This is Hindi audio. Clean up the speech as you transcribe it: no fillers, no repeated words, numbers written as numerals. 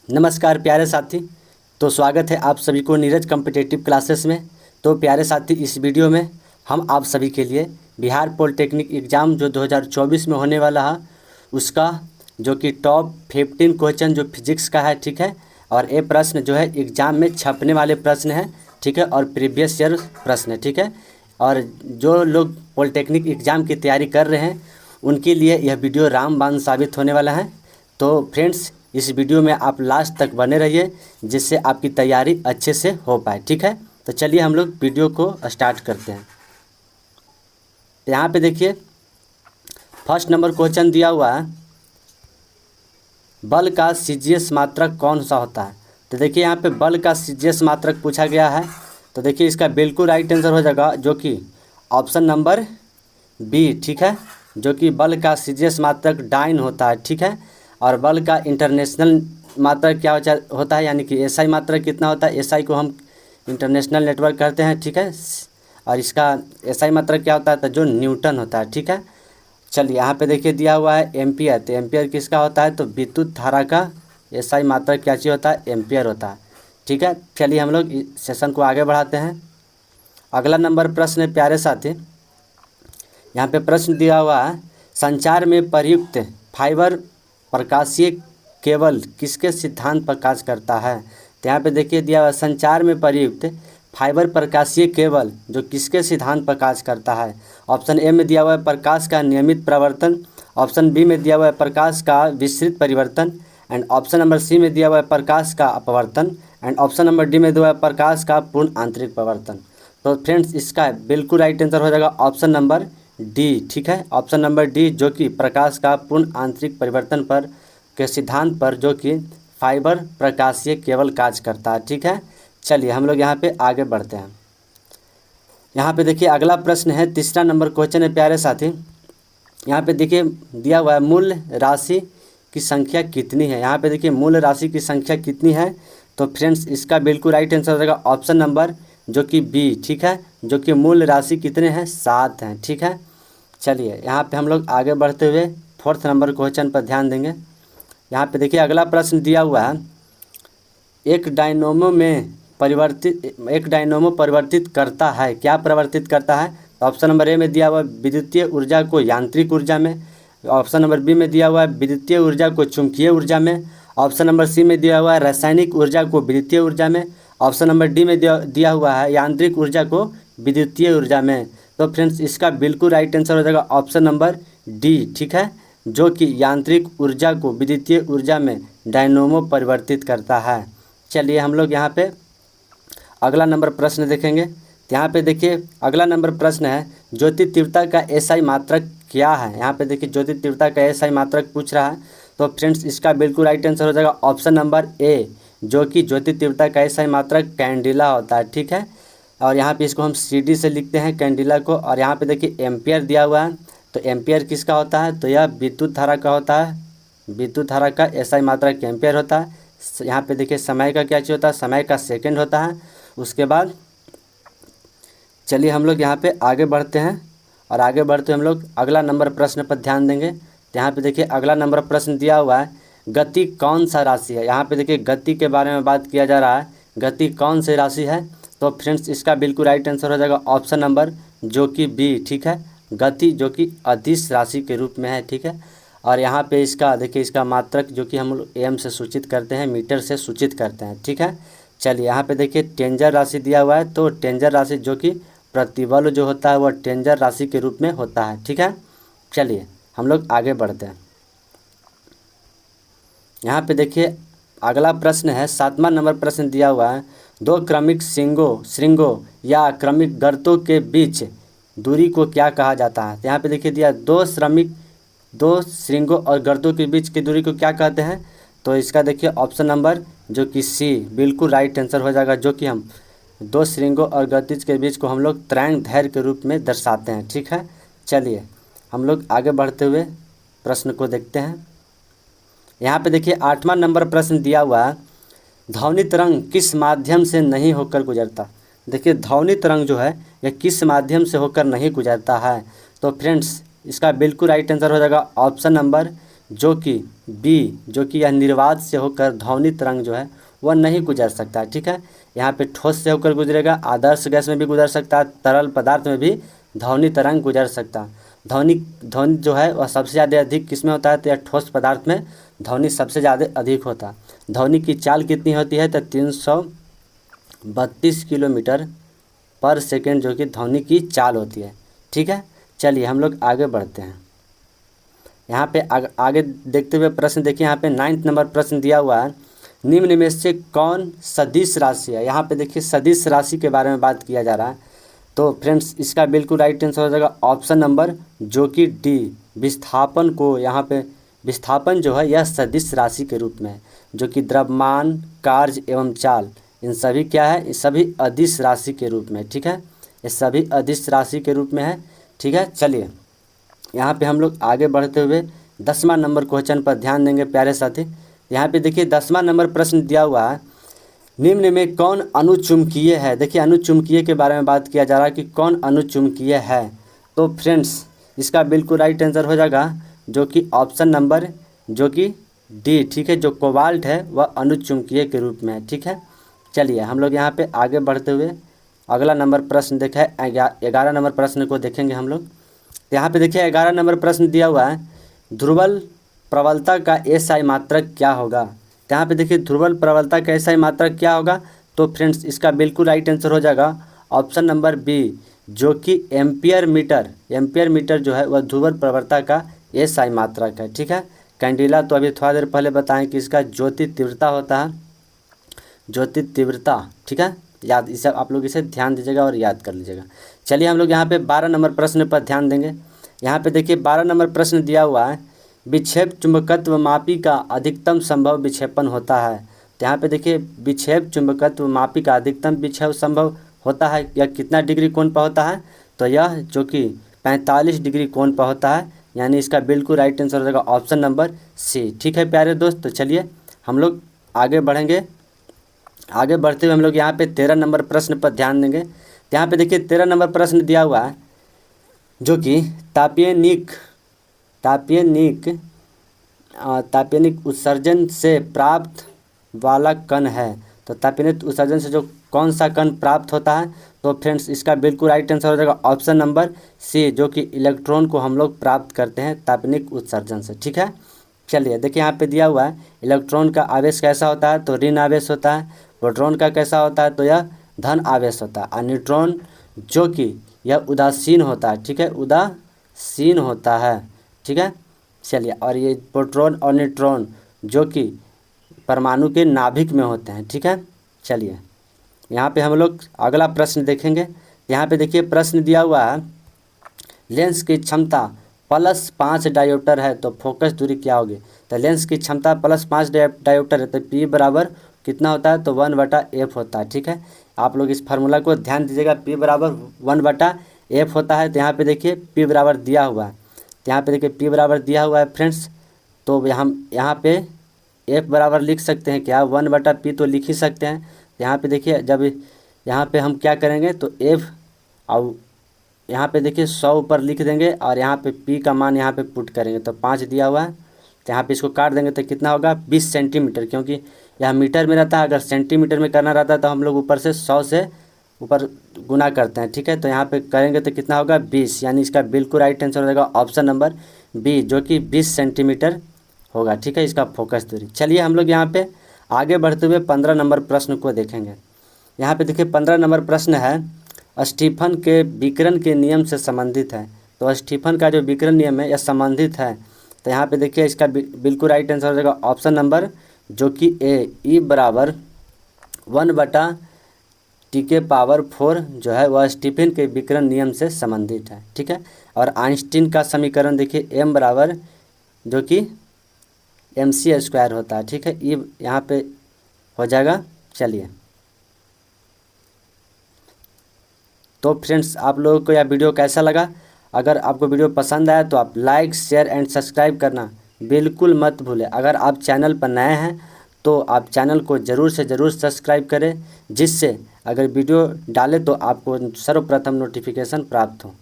नमस्कार प्यारे साथी। तो स्वागत है आप सभी को नीरज कॉम्पिटिटिव क्लासेस में। तो प्यारे साथी, इस वीडियो में हम आप सभी के लिए बिहार पॉलिटेक्निक एग्ज़ाम जो 2024 में होने वाला है उसका जो कि टॉप 15 क्वेश्चन जो फिजिक्स का है, ठीक है। और ये प्रश्न जो है एग्ज़ाम में छपने वाले प्रश्न हैं, ठीक है, और प्रीवियस ईयर प्रश्न है, ठीक है। और जो लोग पॉलिटेक्निक एग्ज़ाम की तैयारी कर रहे हैं उनके लिए यह वीडियो रामबाण साबित होने वाला है। तो फ्रेंड्स, इस वीडियो में आप लास्ट तक बने रहिए जिससे आपकी तैयारी अच्छे से हो पाए, ठीक है। तो चलिए हम लोग वीडियो को स्टार्ट करते हैं। यहाँ पे देखिए फर्स्ट नंबर क्वेश्चन दिया हुआ है, बल का सीजीएस मात्रक कौन सा होता है। तो देखिए यहाँ पे बल का सीजीएस मात्रक पूछा गया है। तो देखिए इसका बिल्कुल राइट आंसर हो जाएगा जो कि ऑप्शन नंबर बी, ठीक है, जो कि बल का सीजीएस मात्रक डाइन होता है, ठीक है। और बल का इंटरनेशनल मात्रक क्या होता है, यानी कि एसआई मात्रक कितना होता है। एसआई को हम इंटरनेशनल नेटवर्क कहते हैं, ठीक है। और इसका एसआई मात्रक क्या होता है, तो जो न्यूटन होता है, ठीक है। चलिए यहाँ पे देखिए दिया हुआ है एम्पियर। तो एम्पियर किसका होता है, तो विद्युत धारा का एसआई मात्रक क्या चीज़ होता है, एम्पियर होता है, ठीक है। चलिए हम लोग इस सेशन को आगे बढ़ाते हैं। अगला नंबर प्रश्न है प्यारे साथी, यहाँ पे प्रश्न दिया हुआ है, संचार में प्रयुक्त फाइबर प्रकाशीय केबल किसके सिद्धांत पर कार्य करता है। तो यहाँ पे देखिए दिया हुआ संचार में प्रयुक्त फाइबर प्रकाशीय केबल जो किसके सिद्धांत पर कार्य करता है। ऑप्शन ए में दिया हुआ है प्रकाश का नियमित प्रवर्तन, ऑप्शन बी में दिया हुआ है प्रकाश का विस्तृत परिवर्तन, एंड ऑप्शन नंबर सी में दिया हुआ है प्रकाश का अपवर्तन, एंड ऑप्शन नंबर डी में दिया हुआ है प्रकाश का पूर्ण आंतरिक प्रवर्तन। तो फ्रेंड्स इसका बिल्कुल राइट आंसर हो जाएगा ऑप्शन नंबर डी, ठीक है, ऑप्शन नंबर डी, जो कि प्रकाश का पूर्ण आंतरिक परिवर्तन पर के सिद्धांत पर जो कि फाइबर प्रकाशीय केबल कार्य करता है, ठीक है। चलिए हम लोग यहाँ पे आगे बढ़ते हैं। यहाँ पे देखिए अगला प्रश्न है, तीसरा नंबर क्वेश्चन है प्यारे साथी। यहाँ पे देखिए दिया हुआ है मूल राशि की संख्या कितनी है। यहाँ पे देखिए मूल राशि की संख्या कितनी है। तो फ्रेंड्स इसका बिल्कुल राइट आंसर हो जाएगा ऑप्शन नंबर जो कि बी, ठीक है, जो कि मूल राशि कितने हैं, 7 हैं, ठीक है। चलिए यहाँ पे हम लोग आगे बढ़ते हुए फोर्थ नंबर क्वेश्चन पर ध्यान देंगे। यहाँ पे देखिए अगला प्रश्न दिया हुआ है, एक डायनोमो परिवर्तित करता है, क्या परिवर्तित करता है। तो ऑप्शन नंबर ए में दिया हुआ है विद्युतीय ऊर्जा को यांत्रिक ऊर्जा में, ऑप्शन नंबर बी में दिया हुआ है विद्युतीय ऊर्जा को चुंबकीय ऊर्जा में, ऑप्शन नंबर सी में दिया हुआ है रासायनिक ऊर्जा को विद्युतीय ऊर्जा में, ऑप्शन नंबर डी में दिया हुआ है यांत्रिक ऊर्जा को विद्युतीय ऊर्जा में। तो फ्रेंड्स इसका बिल्कुल राइट आंसर हो जाएगा ऑप्शन नंबर डी, ठीक है, जो कि यांत्रिक ऊर्जा को विद्युतीय ऊर्जा में डायनोमो परिवर्तित करता है। चलिए हम लोग यहाँ पे अगला नंबर प्रश्न देखेंगे। यहाँ पे देखिए अगला नंबर प्रश्न है, ज्योति तीव्रता का एसआई मात्रक क्या है। यहाँ पे देखिए ज्योति तीव्रता का एसआई मात्रक पूछ रहा है। तो फ्रेंड्स इसका बिल्कुल राइट आंसर हो जाएगा ऑप्शन नंबर ए, जो कि ज्योति तीव्रता का एसआई मात्रक कैंडिला होता है, ठीक है। और यहाँ पे इसको हम सीडी से लिखते हैं कैंडिला को। और यहाँ पे देखिए एम्पियर दिया हुआ है। तो एम्पियर किसका होता है, तो यह विद्युत धारा का होता है, विद्युत धारा का एसआई मात्रक एम्पियर होता है। यहाँ पे देखिए समय का क्या चीज़ होता है, समय का सेकंड होता है। उसके बाद चलिए हम लोग यहाँ पे आगे बढ़ते हैं, और आगे बढ़ते हम लोग अगला नंबर प्रश्न पर ध्यान देंगे। तो यहाँ पे देखिए अगला नंबर प्रश्न दिया हुआ है, गति कौन सा राशि है। यहाँ पे देखिए गति के बारे में बात किया जा रहा है, गति कौन सी राशि है। तो फ्रेंड्स इसका बिल्कुल राइट आंसर हो जाएगा ऑप्शन नंबर जो कि बी, ठीक है, गति जो कि अदिश राशि के रूप में है, ठीक है। और यहाँ पे इसका देखिए इसका मात्रक जो कि हम लोग एम से सूचित करते हैं, मीटर से सूचित करते हैं, ठीक है। चलिए यहाँ पे देखिए टेंजर राशि दिया हुआ है। तो टेंजर राशि जो कि प्रतिबल जो होता है वह टेंजर राशि के रूप में होता है, ठीक है। चलिए हम लोग आगे बढ़ते हैं। यहाँ पे देखिए अगला प्रश्न है, 7वां नंबर प्रश्न दिया हुआ है, दो क्रमिक श्रृंगों या क्रमिक गर्तों के बीच दूरी को क्या कहा जाता है। तो यहाँ पे देखिए दिया दो श्रृंगों और गर्तों के बीच की दूरी को क्या कहते हैं। तो इसका देखिए ऑप्शन नंबर जो कि सी बिल्कुल राइट आंसर हो जाएगा, जो कि हम दो श्रृंगों और गतिज के बीच को हम लोग तरंग दैर्घ्य के रूप में दर्शाते हैं, ठीक है। चलिए हम लोग आगे बढ़ते हुए प्रश्न को देखते हैं। यहाँ पे देखिए 8वां नंबर प्रश्न दिया हुआ है, ध्वनि तरंग किस माध्यम से नहीं होकर गुजरता। देखिए ध्वनि तरंग जो है यह किस माध्यम से होकर नहीं गुजरता है। तो फ्रेंड्स इसका बिल्कुल राइट आंसर हो जाएगा ऑप्शन नंबर जो कि बी जो कि यह निर्वात से होकर ध्वनि तरंग जो है वह नहीं गुजर सकता, ठीक है। यहाँ पे ठोस से होकर गुजरेगा, आदर्श गैस में भी गुजर सकता है, तरल पदार्थ में भी ध्वनि तरंग गुजर सकता है। ध्वनि ध्वनि जो है वह सबसे ज़्यादा अधिक किस में होता है, तो यह ठोस पदार्थ में ध्वनि सबसे ज़्यादा अधिक होता है। ध्वनि की चाल कितनी होती है, तो 332 किलोमीटर पर सेकेंड जो कि ध्वनि की चाल होती है, ठीक है। चलिए हम लोग आगे बढ़ते हैं। यहाँ पे आगे देखते हुए प्रश्न देखिए, यहाँ पे 9 नंबर प्रश्न दिया हुआ है, निम्न में से कौन सदिश राशि है। यहाँ पे देखिए सदिश राशि के बारे में बात किया जा रहा है। तो फ्रेंड्स इसका बिल्कुल राइट आंसर हो जाएगा ऑप्शन नंबर जो कि डी, विस्थापन को यहाँ पे विस्थापन जो है यह सदिश राशि के रूप में है, जो कि द्रव्यमान, कार्य एवं चाल इन सभी क्या है, ये सभी अदिश राशि के रूप में, ठीक है। ये सभी अदिश राशि के रूप में है, ठीक है। चलिए यहाँ पे हम लोग आगे बढ़ते हुए 10वां नंबर क्वेश्चन पर ध्यान देंगे प्यारे साथी। यहाँ पे देखिए 10वां नंबर प्रश्न दिया हुआ है, निम्न में कौन अनुचुंबकीय है। देखिए अनुचुंबकीय के बारे में बात किया जा रहा है कि कौन अनुचुंबकीय है। तो फ्रेंड्स इसका बिल्कुल राइट आंसर हो जाएगा जो कि ऑप्शन नंबर जो कि डी, ठीक है। जो कोबाल्ट है वह अनुचुंबकीय के रूप में है, ठीक है। चलिए हम लोग यहाँ पे आगे बढ़ते हुए अगला नंबर प्रश्न देखा है 11 नंबर प्रश्न को देखेंगे हम लोग। यहाँ पे देखिए 11 नंबर प्रश्न दिया हुआ है, ध्रुवल प्रबलता का एसआई मात्रक क्या होगा। तो यहाँ पे देखिए ध्रुवल प्रबलता का एसआई मात्रक क्या होगा। तो फ्रेंड्स इसका बिल्कुल राइट आंसर हो जाएगा ऑप्शन नंबर बी, जो कि एम्पियर मीटर जो है वह ध्रुवल प्रबलता का एसआई मात्रक है, ठीक है। कैंडिला तो अभी थोड़ा देर पहले बताएं कि इसका ज्योति तीव्रता होता है, ज्योति तीव्रता, ठीक है। याद इसे आप लोग इसे ध्यान दीजिएगा और याद कर लीजिएगा। चलिए हम लोग यहाँ पे 12 नंबर प्रश्न पर ध्यान देंगे। यहाँ पे देखिए 12 नंबर प्रश्न दिया हुआ है, विक्षेप चुंबकत्व मापी का अधिकतम संभव विक्षेपण होता है। तो यहाँ पे देखिए विक्षेप चुंबकत्व मापी का अधिकतम विक्षेप संभव होता है, यह कितना डिग्री कोण पर होता है, तो यह जो कि 45 डिग्री कोण पर होता है, यानी इसका बिल्कुल राइट आंसर हो जाएगा ऑप्शन नंबर सी, ठीक है प्यारे दोस्त। तो चलिए हम लोग आगे बढ़ेंगे। आगे बढ़ते हुए हम लोग यहाँ पे 13 नंबर प्रश्न पर ध्यान देंगे। यहाँ पे देखिए 13 नंबर प्रश्न दिया हुआ है, जो कि ताप्यनिक उत्सर्जन से प्राप्त वाला कण है। तो ताप्यनिक उत्सर्जन से जो कौन सा कण प्राप्त होता है, तो फ्रेंड्स इसका बिल्कुल राइट आंसर हो जाएगा ऑप्शन नंबर सी, जो कि इलेक्ट्रॉन को हम लोग प्राप्त करते हैं ताप्यनिक उत्सर्जन से, ठीक है। चलिए देखिए यहाँ पे दिया हुआ है, इलेक्ट्रॉन का आवेश कैसा होता है, तो ऋण आवेश होता है। प्रोटॉन का कैसा होता है, तो यह धन आवेश होता है। और न्यूट्रॉन जो कि यह उदासीन होता है, ठीक है, उदासीन होता है, ठीक है। चलिए और ये प्रोटॉन और न्यूट्रॉन जो कि परमाणु के नाभिक में होते हैं, ठीक है। चलिए यहाँ पे हम लोग अगला प्रश्न देखेंगे। यहाँ पे देखिए प्रश्न दिया हुआ है, लेंस की क्षमता +5 डायोप्टर है तो फोकस दूरी क्या होगी। तो लेंस की क्षमता +5 डायोप्टर है तो पी बराबर कितना होता है, तो 1/f होता है, ठीक है। आप लोग इस फार्मूला को ध्यान दीजिएगा, पी बराबर 1/f होता है। तो यहाँ पे देखिए पी बराबर दिया हुआ है, तो यहाँ पे देखिए पी बराबर दिया हुआ है फ्रेंड्स। तो हम यहाँ पे एफ बराबर लिख सकते हैं क्या, 1/p तो लिख ही सकते हैं। यहाँ पे देखिए जब यहाँ पे हम क्या करेंगे, तो एफ और यहाँ पे देखिए 100 ऊपर लिख देंगे और यहाँ पे पी का मान यहाँ पे पुट करेंगे, तो 5 दिया हुआ है। तो यहाँ पे इसको काट देंगे तो कितना होगा, 20 सेंटीमीटर, क्योंकि यह मीटर में रहता है। अगर सेंटीमीटर में करना रहता है तो हम लोग ऊपर से 100 से ऊपर गुना करते हैं, ठीक है। तो यहाँ पे करेंगे तो कितना होगा, 20, यानी इसका बिल्कुल राइट आंसर हो जाएगा ऑप्शन नंबर बी, जो कि 20 सेंटीमीटर होगा, ठीक है, इसका फोकस दूरी। चलिए हम लोग यहाँ पे आगे बढ़ते हुए 15 नंबर प्रश्न को देखेंगे। यहाँ पे देखिए 15 नंबर प्रश्न है, स्टीफन के विकिरण के नियम से संबंधित है। तो स्टीफन का जो विकिरण नियम है यह संबंधित है। तो यहाँ पे देखिए इसका बिल्कुल राइट आंसर हो जाएगा ऑप्शन नंबर जो कि ए, ई बराबर 1/10⁴ जो है वह स्टीफन के विकिरण नियम से संबंधित है, ठीक है। और आइंस्टीन का समीकरण देखिए m बराबर जो कि mc² होता है, ठीक है। ई यहाँ पे हो जाएगा। चलिए तो फ्रेंड्स आप लोगों को यह वीडियो कैसा लगा, अगर आपको वीडियो पसंद आया तो आप लाइक शेयर एंड सब्सक्राइब करना बिल्कुल मत भूलें। अगर आप चैनल पर नए हैं तो आप चैनल को ज़रूर से ज़रूर सब्सक्राइब करें, जिससे अगर वीडियो डालें तो आपको सर्वप्रथम नोटिफिकेशन प्राप्त हो।